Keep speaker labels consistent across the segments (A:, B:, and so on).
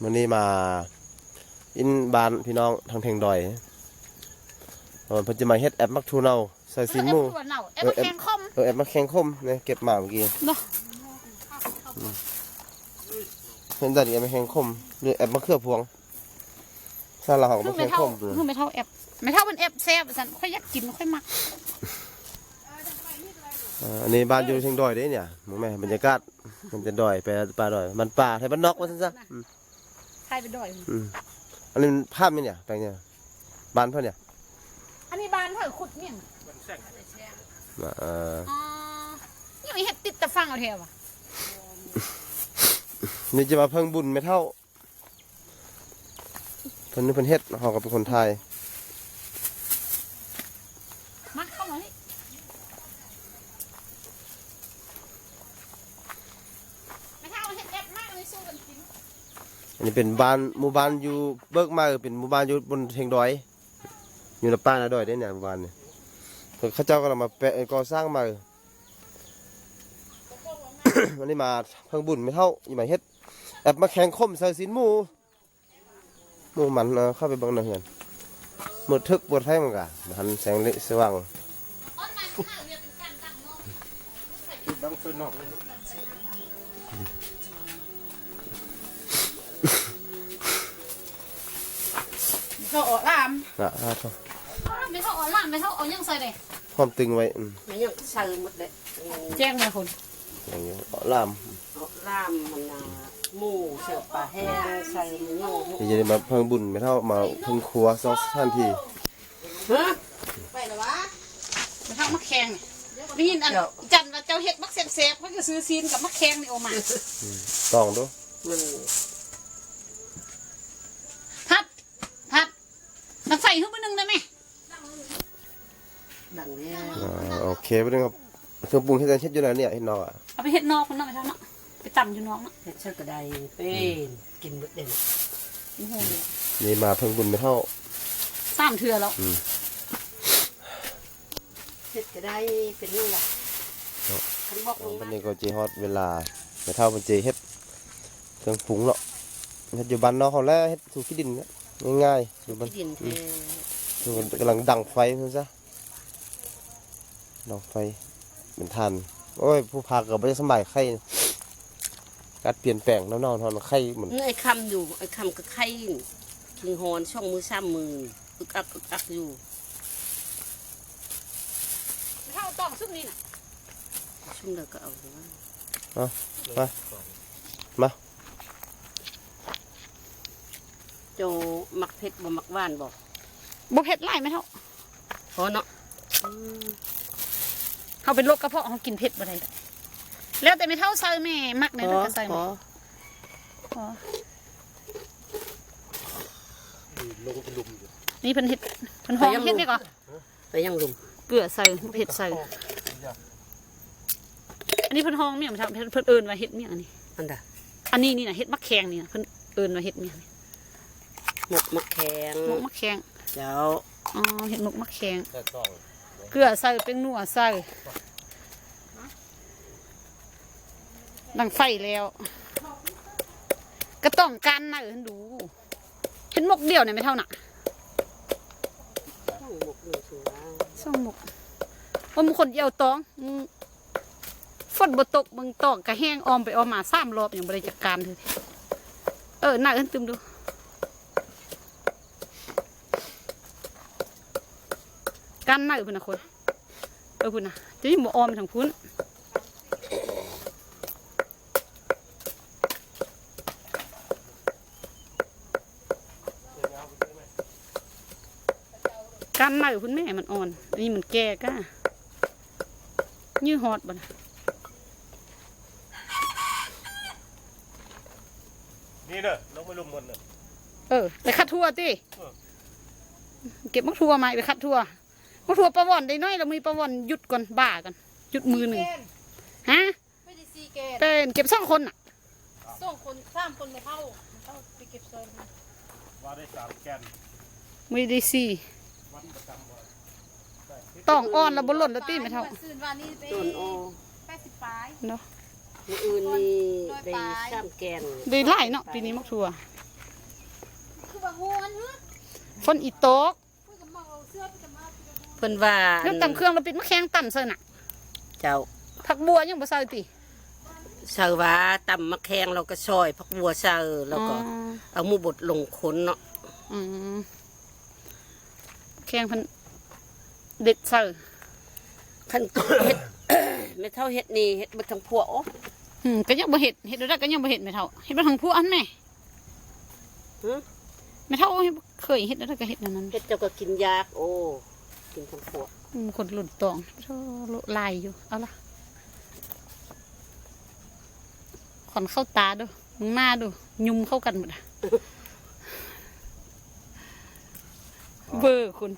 A: วันนี้มาอินบ้านพี่น้องทางเทงดอยเพิ่นจะมาเฮ็ดแอปมักทูเนาใส่ซีนหมู
B: แอปแข็งคม
A: แอปมักแข็งคมเนี่ยเก็บมาเมื่อกี้เพิ่นได้แอปมักแข็งคมหรือแอปมะเขือพวงซาลาหอกมักแข็งคม
B: คือไม่เท่าแอปไม่เท่าเป็นแอปแซ่บสันค่อยอยากกินค่อยมัก
A: อันนี้บ้านอยู่เชียงดอยเด้เนี่ยมึงแม่บรรยากาศมันจะดอยไปป่าดอยมันป่าไทยบ้านนอกว่าซั่นซะ
B: ใครไปดอย
A: อันนี้ภาพนี่เนี่ยแปลงเนี่ยบ้านเพิ่นเนี่ย
B: อันนี้บ้านเพิ่นขุดเนี่ยยังไม่เห็ดติดตะฟังเอาเทวะ
A: นี่จะมาเพิ่งบุญไม่เท่าเพิ่นนี่เพิ่นเฮ็ดเฮาก็เป็นคนไทย
B: มาเข้ามานี่ไม่เท่าเฮ็ดแอปมากเลยสู้กันกิน
A: อันนี้เป็นบ้านหมู่บ้านอยู่เบิกมาเป็นหมู่บ้านอยู่บนเชียงดอยอยู่ในป่าในดอยได้เนี่ยหมู่บ้านเนี่ยเขาเจ้าก็มาแปะก่อสร้างมา วันนี้มาเพิ่งบุญไม่เท่าอีหมายเฮ็ดแอบมาแข่งคมใส่สินหมูมันเข้าไปบังหน้าเฮือนมืดทึกปวดไฟมันกะหันแสงเละสว่างดังฟืนนอก
B: เขาออกลาม
A: ไม่
B: เท่าออกลามไม่เท่าเอายังใส่เลย
A: พร้อมตึงไว้
C: ไม่ยังใส่หมดเลย
B: แจ้งเลยคุณ
A: อย่างนี้ลาม
C: มันหมูเสือปลาแห้งใส่หมู
A: จะมาเพิ่งบุญไม่เท่ามาเพิ่งครัวซอสท่านที
B: ไปหรอวะไม่เท่ามักแข็งนี่อันจันว่าเจ้าเห็ดมักเซฟๆเขาจะซื้อซีนกับมักแข็งนี่ออกมา
A: ต้องดู
B: พัดมันใส่ขึ้นมาหนึ่งได้ไหม
C: ดังเนี่ย
A: โอเคไปเลยครับเครื่องปรุงที่จะเช็ดอยู่แล้วเนี่ยเห็ดนอก
B: เอาไปเห็ดนอกคนนอกไปเท่านั้นไปต่ำอยู่นอกนะ
C: เห็ดเชือกกระไดเป็นกินหมดเด่น
A: นี่มาเพิ่งบุญไม่เท่า
B: 3 เทื่อแล้ว
C: เห็ดกระไดเป็นนู่นแหละ
A: วันนี้ก็จีฮอตเวลาไม่เท่าเป็นจีเฮ็ดเครื่องปรุงเนาะเฮ็ดอยู่บ้านนอกเขาแล้วเฮ็ดสู่ขี้ดินง่ายๆอยู่บ้านกำลังดังไฟเพื่อนซะดังไฟเป็นทันโอ้ยผู้พาเกิดไม่ได้สมัยไข่การเปลี่ยนแปลงน้องๆทอนไข่เหมือน
C: ไอ้คำอยู่ไอ้คำก็ไข่คิงฮอนช่องมือซ้ำมืออึกอักอยู่
B: เท่าต้องซุ่มนี่น่ะ
C: ซุ่มเด็กก็เอา
A: มา
C: โจมักเผ็ดบ่มักหวานบ่
B: เผ็ดไล่ไม่เท่า
C: พอเนาะ
B: เขาเป็นโรคกระเพาะเขากินเผ็ดบ่ได้แล้วแต่ไม่เท่าใส่แม่มักในนั้นก็ใส่หมดนี่เพิ่นเห็ดเพิ่นหอมเห็ดนี่ก่อน
C: ไปยังลุม
B: เกลือใส่เผ็ดใส่อันนี้เพิ่นหอมเมี่ยมครับเพิ่นเอิญว่าเห็ดเมี่ยงอันนี้อันนี้นี่นะเห็ดมะแขงนี่นะเพิ่นเอิญว่าเห็ดเมี่ยง
C: หมกมะแขง
B: เจ้าอ๋อเห็ดหมกมะแขงเกลือใส่เป็นนัวใส่ดังไฟแล้วก็ต้องการนะดูเห็นหมกเดียวเนี่ยไม่เท่าหนักส่งหมกว่ามึงคนเดียวตองฝนบตกมึงตอกกระแห้งออมไปออมมา3 รอบอย่างบริจาคการเลยหนักขึ้นตึมดูการหนักพุ่นนะคนพุ่นนะจะยิ่งบ่ออมไปทางพุ้นการหนักคุณแม่มันอ่อนอันนี้มันแก่ก้ายื้อฮอดบ่นะ
A: นี่เด้อลงไปลุมกันเ
B: ด้อไปคัดทั่วติเก็บมักทั่วมาไปคัดทั่วมักทั่วประวันได้น้อยเรามีประวันหยุดก่อนบ้ากันหยุดมือหนึ่งฮะไม่ได้4 เกณฑ์เป็นเก็บ2 คนน่ะ2 คน3 คนไม่เท่าไปเก็บซอยว่าได้3 แกนไม่ได้4ต้องอ่อนแล้วบนหล่นแล้วตีไม่เท่า
C: ต้นโอ
B: 80 ปลายเนาะ
C: อื่นนี่ได้3 แกน
B: ได้ไล่เนาะปีนี้มักทั่ว ฝนอีโตก
C: เพิ่นว่า
B: แล้วตำเครื่องเราปิดมะแขงตำเสิร์น่ะ
C: เจ้า
B: ผักบัวยังบ่ใส่ติ
C: เสิร์ว่าตำมะแขงเราก็ซอยผักบัวเสิร์แล้วก็เอาหมูบดลงคนเนาะ
B: อืมแขงเพิ่นเด็ดเสิร์
C: คันเฮ็ด ไม่เท่าเฮ็ดนี่เฮ็ดบ่ทั้งพวกโอ้
B: ก็ยังบ่เห็ดได้ก็ยังบ่เห็ดไม่เท่าเห็ดมาทางผู้อันแม่
C: หึ
B: ไม่เท่าเคยเห็ดได้ก็เห็ดนั่น
C: เฮ็ดเจ้าก็กินยากโอ้กินทั้งพวก
B: คนหลุดตองลายอยู่เอาละขอนเข้าตาดูมึงหน้าดูยุ่มเข้ากันหมดอะเบอร์คุณ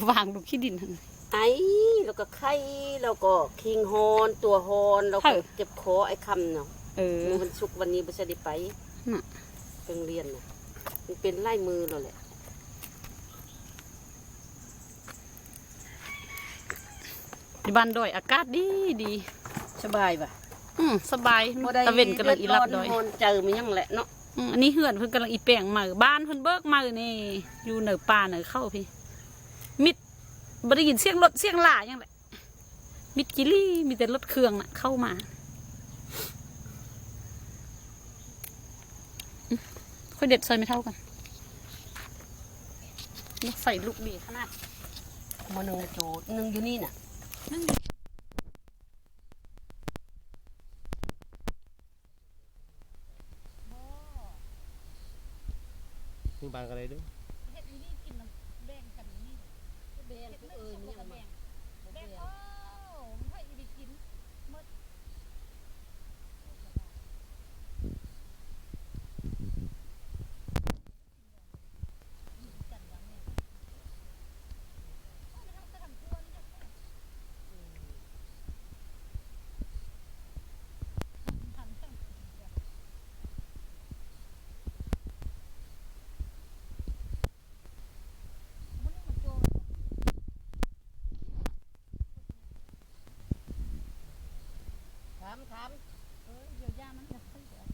B: วางลูกขี้ดินหั่น
C: ไอ้แล้วก็ไข่แล้วก็คิงฮอนตัวฮอนแล้วก็เจ็บคอไอ้คำเนาะ มันสุกวันนี้บ่ได้ไป
B: น่ะ
C: ไปเรียนน่ะมันเป็นลายมือแล้วแหละ
B: ที่บ้านดอยอากาศดีดี
C: สบายป่ะ
B: สบายตะเวนกำลังอีรับดอย
C: ฮอนเจอมันยังแหละเนาะ
B: อันนี้เหือนเพิ่นกำลังอีแปลงมาบ้านเพิ่นเบิกมานี่อยู่เหนือป่าเหนือเข้าพี่มิดบ่ได้ยินเสียงรถเสียงหล่ายังแหละมิดกิลี่มีแต่รถเครื่องน่ะเข้ามาค่อยเด็ดซอยไม่เท่ากันใส่ลูกดีขนาด
C: มาหนึ่งโจหนึ่งอยู่นี่น่ะ
A: นี่บานกันเลยด้วย
B: เฮ็ดนี่กินน้ำแบ่งกันนี่แบ่งก็นี่เอามาแบ่งโอ้มันค่อยอีไปกินหมด
C: ถาม
B: เดี๋ยวย่ามันจะค่อยเดี๋ยว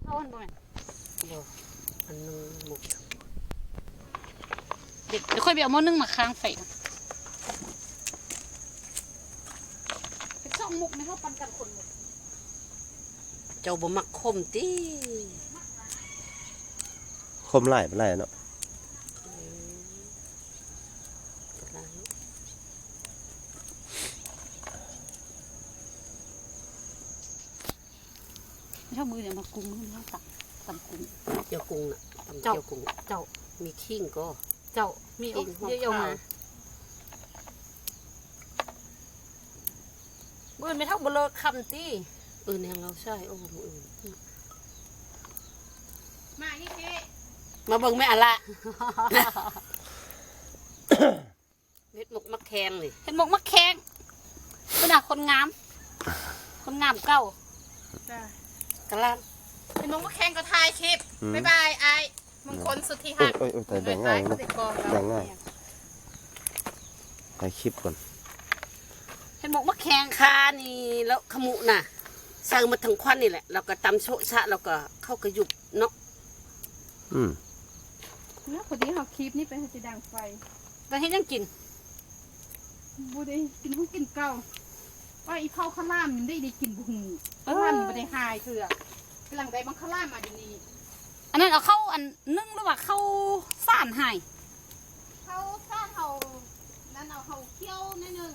B: เข้าอันบ่แม่น
C: บ่อันนึงหมก
B: เดี๋ยวค่อยไปเอาหม้อนึ่งมาค้างไฟก่อนไปช่องมุกไม่เท่าปันกันคนหมด
C: เจ้าบ่มักคมติ
A: คมไล่เป็นไรเนาะ
B: ไม่เท่ามือเดี๋ยวมากุ้งนี่ตักตำกุ้ง
C: เจียวกุ้งน่ะตำ
B: เจ้า
C: เจียวกุ้ง
B: เจ้า
C: มีขิงก็
B: เจ้ามี
C: ขิงหอม
B: เยอะๆ
C: ข้าว
B: มาเบื่อไม่เท่าเบลอคำตี
C: แนงเราใช่โอ้มื้ออื่น
B: มานี่พี่
C: มาเบิ่งแม่อะละ เฮ็ดหมกมะแขงนี่
B: เห็นบอกมะแขงเป็นอะคนงาม คนงามเก่าก
C: ะล่าง
D: เห็นมงว่าแข่งก็ถ่ายคลิป บ๊ายบายไอ้มงคลสุดที่หัก
A: โอ้ยแต่แบ่งง่ายนะ
D: ติดกอง
A: แบ่งง่ายให้คลิปก่อน
B: เห็นบอกมะแขง
C: คานี่แล้วขมุน่ะใส่มาทั้งควันนี่แหละแล้วก็ตำโชะชะแล้วก็เข้ากระยุบเนาะ
D: แล้วพอดีเขาคลิปนี่เป็นจะดังไฟ
B: แต่เห็นยังกิน
D: บูได้กินห้องกินเก่าว่าอีเข้าข้าวล่ามมันได้กินบุหูข้าวล่ามมันบ่ได้หายเถื่อกำลังได้บังข้าวล่ามมาดีนี้
B: อันนั้นเอาเข้าอันนึ่งหรือว่าเข้าซ่านให้
D: เขาสร้างเขานั่นเอาเขาเคี่ยวนิดนึง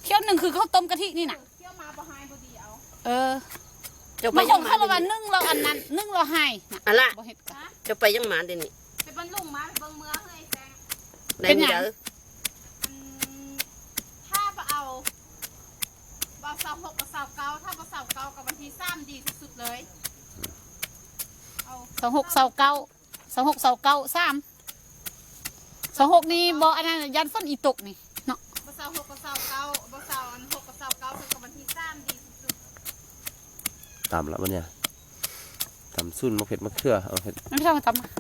B: เคี่ยวหนึ่งคือข้าวต้มกะทินี่น่ะ
D: เคี่ยวมาบ่หายบ่ดีเอา
B: เออ
C: เจ้าไป
B: บางค
C: ยัง
B: น
C: หมา
B: เข้า
C: เดี๋
B: มา
C: ยว
B: ว่า
C: นี้
B: นึ่งเราอันนั้นนึ่งเราให้น่ะ
C: อะล่ะ
B: บ่เฮ็ดกะ
C: เจ้าไปยังหมาเดี๋ยวนี้
D: ไปบรรลุงมาไปเบิ่งเมืองเลยแซง
C: ไหน
B: เป็น
C: มี
B: หยัง
C: เด้อ
D: ถ้าบ่เอาบ่สาว6กับสาว9ถ้าบ่สาว9กับวันที่3ดีสุดๆเลยเอา
B: 26 3 26นี่บ่อันนั้นยันฝนอีตกนี่เนาะ
D: บ่สาว6กับสาว9บ่สาวอัน6กับสาว9ถึงกับวันที่3ดีสุด
A: ตามละมันเนี่ยตำซุ่นมะเขือมะเขือเอาเผ็ด
B: มันไม่ใช่มาตำนะ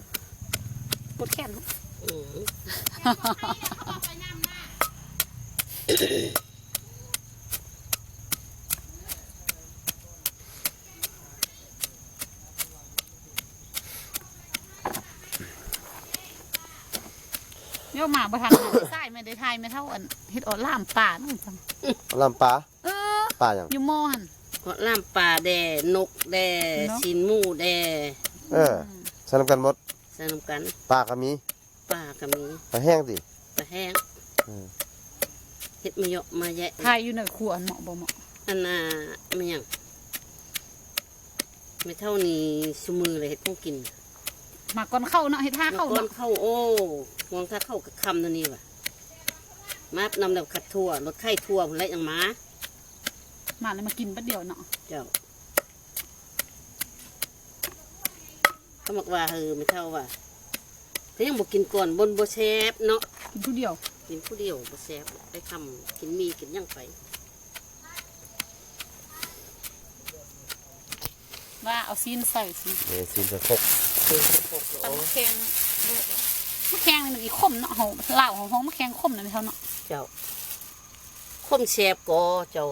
B: ปวดแขน
C: อืม
D: ๆแกบอกให้เนี่ยเขาบอกไปน้ำหน้า
B: เดี๋ยวมาประทันใส่ไม่ได้ทายไม่เท่าอันเฮ็ดออดล่ามป่านู่นจัง
A: ลำปลา
B: เออ
A: ปลาอย่าง
B: อยู่มอหัน
C: ก็ล่ามปลาแดนกแด
B: เนาะ
C: ชินหมูแด
A: ใส่น้ำกันหมด
C: ใส่น้ำกัน
A: ปลาก็มี
C: ปลาก็มี
A: ปลาแห้งสิ
C: ปลาแห้ง
A: เออ
C: เฮ็ดมาเยอะมาแยะ
B: ทายอยู่ในครัวอันเหมาะบ่เหมาะ
C: อันน่ะมันหยังไม่เท่านี้ซุมือเลยเฮ็ดของกิน
B: มาก่อนเข้าเนาะเฮ็ดท่าเข้า
C: ก้อน
B: เนาะ
C: เข้าโอ้วงถ้าเข้ากับคำตัวนี้ว่ะมานำแบบขัดทั่วรถไข่ทั่วผลไรอย่างหมา
B: มาเลยมากินแป๊บเดียวเนาะ
C: เจ้าเขาบอกว่าไม่เท่าว่าเขายังบอกกินก่อนบนบ่แซบเนาะ
B: กินผู้เดียว
C: กินผู้เดียวบ่แซบไปคำกินมีกินหยังไป
B: ว่าเอาซีนใส่สิ
A: นี่ซีนสะพก
C: เต็มปก
B: ตั
C: โอ้
B: มะแข็งมะแข็งนี่มันอีคมเนาะเฮาเหล้าของมะแข็งคมนะไม่เท่าเนาะ
C: เจ้าคมแซบก็เจ้า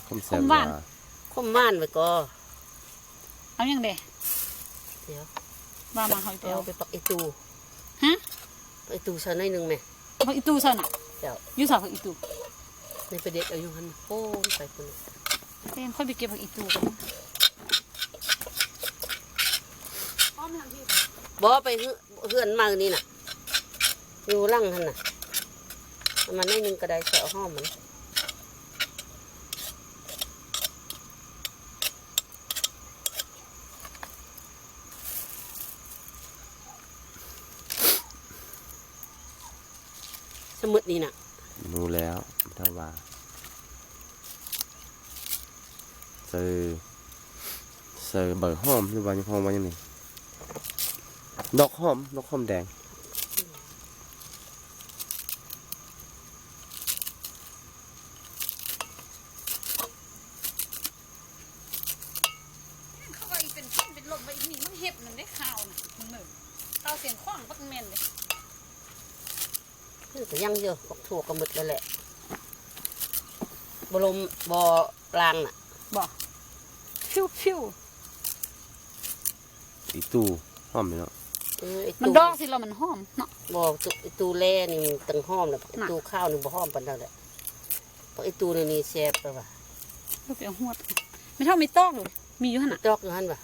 A: คมแซ่
B: ค
A: บ
B: มหวาน
C: คมม่านไว้ก็
B: เอาอย่างเด้
C: เดี๋ยว
B: ว่ามาเฮาไป
C: เอา
B: เอา
C: ไปปักไอตู
B: ฮะ
C: ปักไอตูซะหน่อยหนึงไหม
B: เอาอีตู้ซะน่ะ
C: เจ้า
B: อยู่ซะผักอีตู้
C: ในประเด็กเอาอยู่หันโอ้ยไปคนนี้
B: เต้นค่อยไปเก็บผักอีตู้กันอ้อมทางที่
C: บ่ไปเฮือนมานี่น่ะอยู่หลังหันน่ะเอามันหน่อยหนึงก็ได้ใส่เอาหอมมันสมุดนี่น่ะ
A: รู้แล้วเท่าว่าเซอร์เบอร์หอมหรือว่ายังหอมว่ายังนี่ดอกหอมแดง
B: เขาว่าอีเป็นขึ้นเป็นลมไปอีนี่มันเห็บมันได้ข้าวน่ะมึงเหมือนเอาเสียงข้องปักแม่นเลย
C: คือก็ยังเยอะพวกถั่วก็หมดแล้วแหละบรมบอลางน่ะ
B: บ่ฟิว
A: อีตู้หอมอยู่เนาะ
C: ไอ้
B: มัน
C: ตู้
B: ดอกสิเรามันหอมเนาะ
C: บอไอ้ตู้แร่นี่มันตังห้อมแล้วไอ้
B: น่ะ
C: ตู้ข้าวนี่บ่ห้อมปานนั้นแหละเพราะไอ้ตู้นี่แซ่บไปว่ะ
B: เราไปเอาหวดไม่เท่ามีตอกเลยมีอยู่หั่นน่ะ
C: จอกอยู่หั่นว่ะ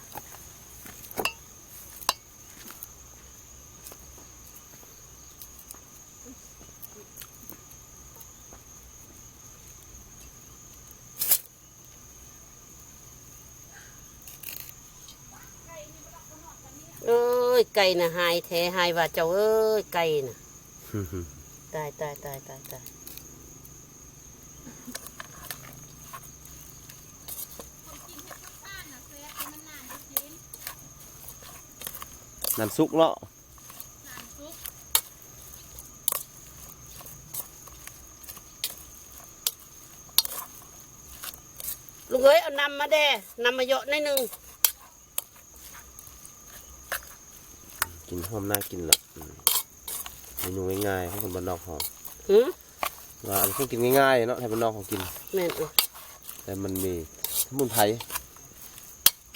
C: เอ้ยไก่น่ะหายแท้หายว่าเจ้าเอ้ยไก่น่ะตาย
A: น้ำซุกเนาะ
C: ลุงเอ้ยเอานำมาแด่นำมาเยอะหน่อยหนึง
A: กินหอมน่ากินละเมนูง่ายๆของคนบ้านนอกหอม
C: หือ
A: ว่าอันนี้กินง่ายๆเนาะไทยบ้านนอกของกิน
C: แม่นเอ้ย
A: แต่มันมีสมุนไพร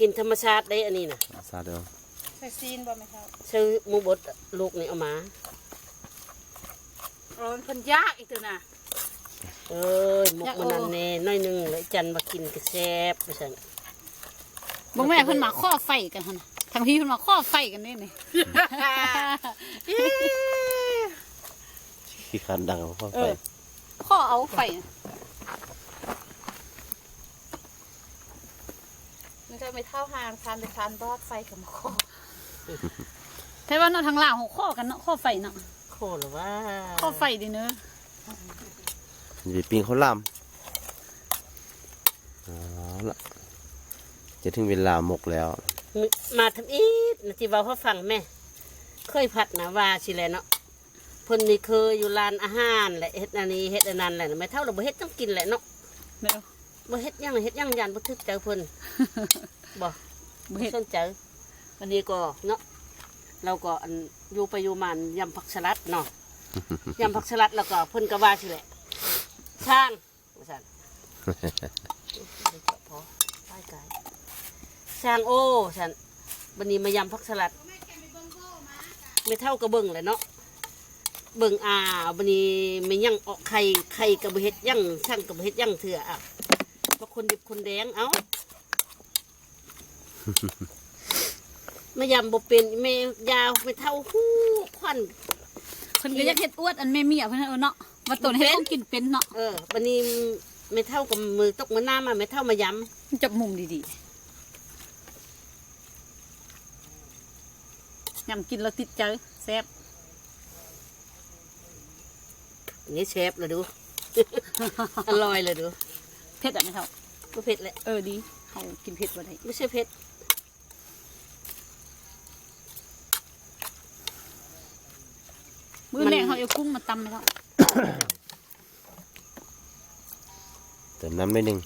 C: กินธรรมชาติได้อันนี้น่ะ
A: ซาเดียว
B: ใส่ซีนบ่ไม่เท่า
C: ซื้อหมูบดลูกนี่เอามา
B: อ๋อมันเพิ่นยากอีกตัวน่ะ
C: เอ้ยหมกมันนั่นแน่หน้อยหนึงเลยจันมากินก็แซ่บไปสั่น
B: บ่แม่เพิ่นมาข้อไฟกันหั่นน่ะทางพี่เพิ่นมาข้อไฟกันนี่นี่
A: ขี้คันดังเอาเข้าไป
B: ข้อเอาไฟมันจะไม่เท่าหางทานไปทานบอดไฟกับมาข้อแต่ว่าเนาะทางลาวเขาข้อกันเนาะข้อไฟเนาะ
C: โคตรหรือว่า
B: ข้อไฟดิเนอะ
A: อย่าไปปิ้งเขาวหลามเอาละจะถึงเวลาหมกแล้ว
C: มาทำอีกนะที่เว่าเขาฟังแม่ เคยผัดนะว่าสิแลเนาะเพิ่นนี่เคยอยู่ร้านอาหารแหละเฮ็ดอันนี้เฮ็ดอันนั้นแหละไม่เท่าเราบ่เฮ็ดต้องกินแหละเนาะ
B: เด้อ
C: บ่เฮ็ดหยังเฮ็ดหยังยันบ่ทึกใจเพิ่นบ่
B: บ่เฮ็ด
C: สนใจวันนี้ก็เนาะเราก็อันอยู่ไปอยู่มายำผักสลัดเนาะ ยำผักสลัดแล้วก็เพิ่นก็ว่าสิแหละ ช่างว่าซั่นพอป้ายไก่ช่างโอ้ซั่นบัดนี้มายำผักสลัดไม่เท่ากับเบิ่งเลยเนาะเบิ่งบัดนี้ไม่ยั่งออกไข่กับบ่เฮ็ดยั่งช่างกับบ่เฮ็ดยั่งเถื่ออ่ะเพราะคนดิบคนแดงเอ้า ไม่ยำบ่เป็นไม่ยาวไม่เท่าหู้ควัน
B: เพิ่นก็อยากเฮ็ดอวดอันแม่เมียเพิ่นเนาะว่าตนให้ต้องกินเป็นเนาะ
C: บัดนี้ไม่เท่ากับมือตกมือหน้ามาไม่เท่ามาย
B: จับมุมดีๆยำกินแล้วติดใจแซ่บ
C: ำนี่เชฟเลยดู อร่อยเลยดู
B: เผ็ดอ่ะไม่เท่า
C: ก็เผ็ดแหละ
B: ดีเฮากินเผ็ดบ่ได้
C: ไม่ใช่เผ็ด
B: มื้อแรกเฮาเอากุ้งมาตำไม่เท่า
A: เติมน้ำนิดนึง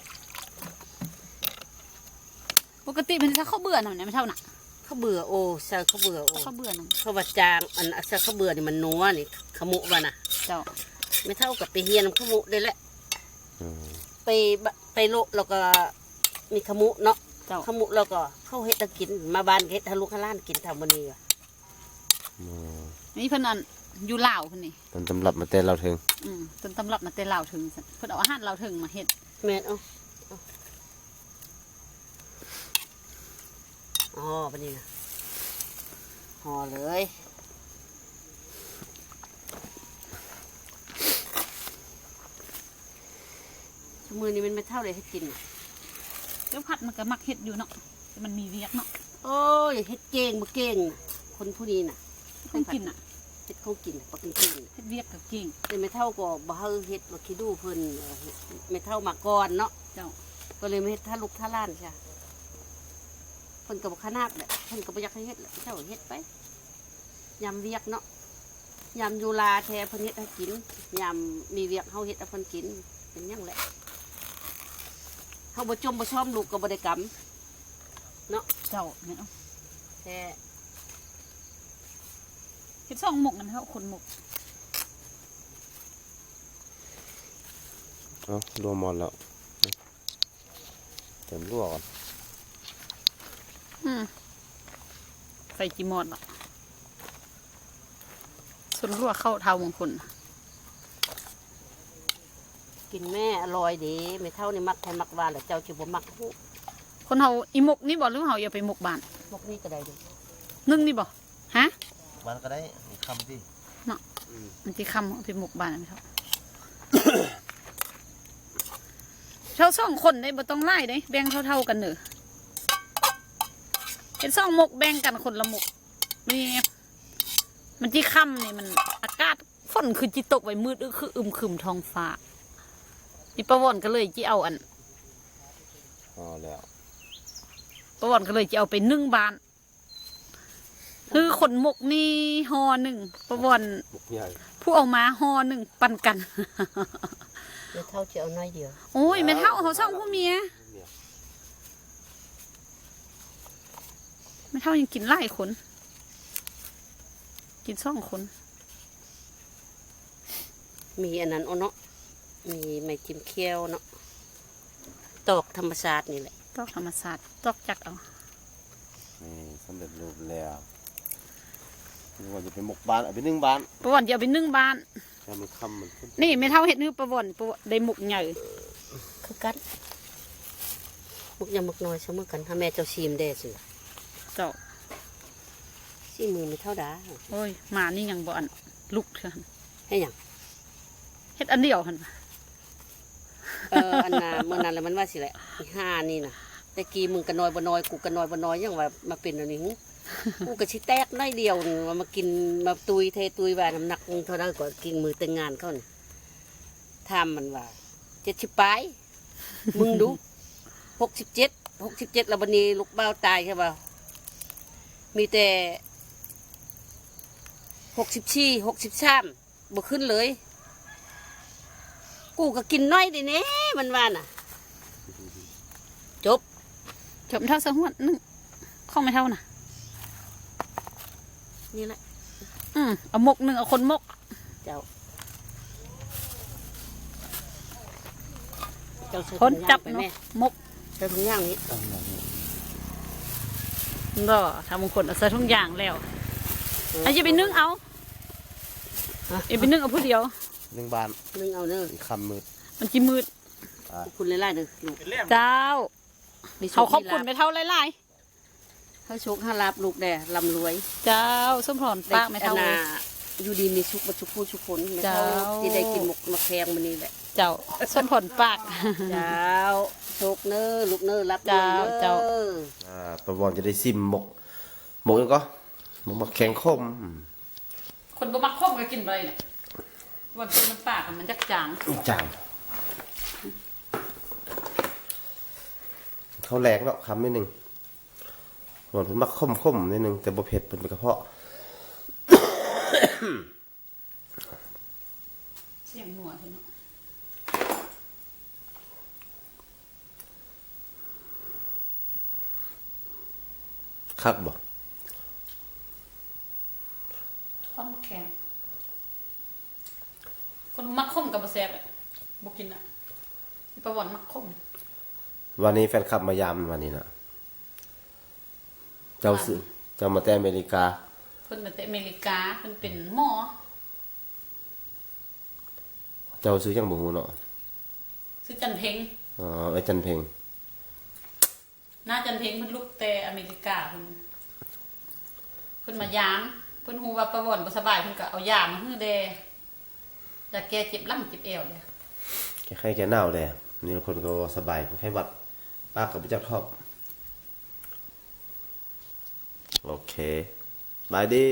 B: ปกติเพิ่นถ้าเขาเบื่อน่ะไม่เท่าน่ะ
C: เขาเบื่อโอ้ใส่เขาเบื่อโอ้
B: เขาเบื่อน่ะ
C: เขาว่าจางอันใส่เขาเบื่อนี่มันนัวนี่ขมุว่ะนะ
B: เจ้า
C: ไม่เท่ากับไปเฮียนขมุได้แหละ
A: อืม
C: ไปโลกแล้วก็มีขมุเนาะ
B: เจ้า
C: ขมุแล้วก็เข้าเฮ็ดตะกินมาบ้านเฮ็ดทะลุข้างล่างกินทำวันนี้ว่ะ
A: อืม
B: นี่เพิ่นอันอยู่ลาวเพิ่นนี่
A: ต้นตำรับมาเต้นเราถึง
B: ต้นตำรับมาแต่ลาวถึงซั่นเพิ่นเอาอาหารลาวถึงมาเฮ็ด
C: แม่นอ๋อวันนี้นะห่อเลยชั่วโมงนี้มันไม่เท่าเลยให้กิน
B: เดี๋ยวผัดมันก็มักเฮ็ดอยู่เนาะแต่มันมีเวียกเนาะ
C: โอ้ยเฮ็ดเก่งบ่เก่งน่ะคนผู้นี้น่ะ
B: ต้องกินน่ะ
C: เฮ็ดเขากินน่ะบ่กินเก่งน่ะ
B: เฮ็ดเวียกกับเก่ง
C: แต่ไม่เท่าก็บ่เฮาเฮ็ดบ่คิดดูเพิ่นไม่เท่ามาก่อนเนาะ
B: เจ้า
C: ก็เลยไม่เฮ็ดท่าลูกท่าล้านใช่เพิ่นก็บ่ขนาดแหละเพิ่นก็บ่อยากให้เฮ็ดแหละเจ้าเฮ็ดไปยำเวียกเนาะยำยูลาแท้เพิ่นเฮ็ดให้กินยำมีเวียกเฮาเฮ็ดให้เพิ่นกินเป็นหยังแหละเฮาบ่จมบ่ชอมลูกก็บ่ได้กำเนาะ
B: เจ้าแม่นเอา
C: แท้
B: เฮ็ดซ่องหมกนั่นเฮาคนหมก
A: เอารวมหมดแล้วเติมลวกก่อน
B: ใส่จีมอดเนาะส่วนรั่วเข้าเท้ามงคล
C: กินแม่อร่อยดีไม่เท่านี่มักแท้มักหวานแล้วเจ้าสิบ่มักฮู้
B: คนเฮาอีหมกนี่บ่หรือเฮาอย่าไปหมกบ้าน
C: พวกนี้ก็ได้เด้
B: นึ่งนี่บ่ฮะ
A: มันก็ได้มีคำที่
B: มันสิคำเอาไปหมกบ้านนะไม่เท่า เท่า2คนได้บ่ต้องไล่เด้แบ่งเท่าๆกันเด้อเป็น2หมกแบ่งกันคนละหมกนี่มันสิค่ำนี่มันอากาศฝนคือจิตกไว้มืดคืออึมครึมท้องฟ้าอีประวอนก็เลยจิเอาอัน
A: อ๋อแล้ว
B: ประวอนก็เลยจะเอาไปนึ่งบ้าน คือขนหมกนี่ห่อหนึ่งประวอน
A: บุกใหญ่
B: ผู้เอามาห่อหนึ่งปันกัน
C: ไม่เท่าจะเอาน้อยเดียว
B: โอ้ยไม่เท่าเขาช่องผู้เมียไม่เท่ายังกินไล่คน กิน2 คน
C: มีอันนั้นเอาเนาะมีไม้จิ้มเคี้ยวเนาะตอกธรรมชาตินี่แหละ
B: ตอกธรรมศาสตร์ตอกจักเอา
A: นี่สำเร็จรูปแล้วนี่ว่าจะเป็นหมกบานเอาไปนึ่งบาน
B: ประวอนจะเอาไปนึ่งบ้าน
A: ถ้ามันคำมันขึ้น
B: นี่ไม่เท่าเห็ดนื้อประวอนได้หมกใหญ่
C: คือกันมุกยำมุกน้อยเสมอกันถ้าแม่เจ้าชิมได้สิ
B: เจ้า
C: ชิมือไม่เท่าดา
B: โอ้ยหมานี่ยังบ่อันลุกเถอะ
C: ให้หยัง
B: เฮ็ดอันเดียวหัน
C: อันน่ะเมื่อนั้นแหละมันว่าสิแหละอีห้านี่นะแต่กี้มึงกันน้อยบ่น้อยกูกันน้อยบ่น้อยยังว่ามาเป็นอันนี้หึกูก็สิแตกน้อยเดียวว่ามากินมาตุยเทตุยว่าน้ำหนักมึงเท่านั้นก็กินมือแต่งงานเขานี่ทำมันว่า70ปลายมึงดู67แล้วบัดนี้ลูกเบ้าตายใช่ป่ะมีแต่64 63บ่ขึ้นเลยกูก็กินน้อยดิเน่มันว่าน่ะจบ
B: จบเท่าสะหวดนึงข้องไม่เท่าน่ะ
C: นี่แหละ
B: เอาหมกหนึ่งเอาคนหมก
C: เจ้า จ้าใส่
B: พ้นจับ
C: ไป
B: เนาะ
C: แม่
B: มก
C: ใส่ถุงย่างนี้
B: ก็ทำมงคลเอาใส่ทุกอย่างแล้วอันจะไปนึ่งเอาไปนึ่งเอาผู้เดียว
A: 1 บาท
C: นึ่งเอาเด้อ
A: อีกคำมืด
B: มันจิมืด
C: คุณไล่ๆเด้อลูก
B: เจ้า
C: มีโช
B: เขา
C: ค
B: ขอบคุณ
C: มี
B: ไป
C: ลาภ
B: เท่าไร
C: ให้โชคให้ลาบลูกแด่ร่ำรวย
B: เจ้าส้มผอนปากไม่เท่า
C: ด้อยู่ดีมีชุกบัชุกผู้ชุกคนไม่เท่า
B: เจ้า
C: ที่ได้กินหมกมะแขงมื้อนี้แหละ
B: เจ้าส้มผอนปาก
C: เจ้าโชคเน้อลูกเน้อรับ
B: เจ้า
C: เด้อ
B: เจ้า
A: ประวอนจะได้ซิมหมกยังก็หมกแข็งคม
B: คนบ่มักคมก็กินไปเนี่ยวันเป็นมันปากมันจักจาง
A: จางเขาแหลกเนาะคำนิดนึงหวานเพิ่นมักคมนิดนึงแต่บ่เผ็ดเป็นกระเพาะ
B: เสียงหัวเนาะ
A: คักบ่
B: ต้องแข็งคนมักคมกับบ่แซ่บบ่กินอ่ะประวันมักคม
A: วันนี้แฟนคลับมายามวันนี้นะเจ้าซื้อเจ้ามาแต่อเมริกา
B: เพิ่นมาแต่อเมริกาเพิ่นเป็นหมอ
A: เจ้าซื้อยังบ่ฮู้เนาะ
B: ชื่อจันเพ็ง
A: อ๋อไอ้จันเพ็ง
B: หน้าจันเพ็งเพิ่นลูกแต่อเมริกาเพิ่นมายามเพิ่นฮู้ว่าประวันบ่สบายเพิ่นก็เอายามาให้แดยาแก้เจ็บหลังเจ็บเอวเลย
A: แค่ไข้แค่หนาวแดนี่คนก็สบายคนไข้หวัดปากกับไปจักทอบโอเคบายดี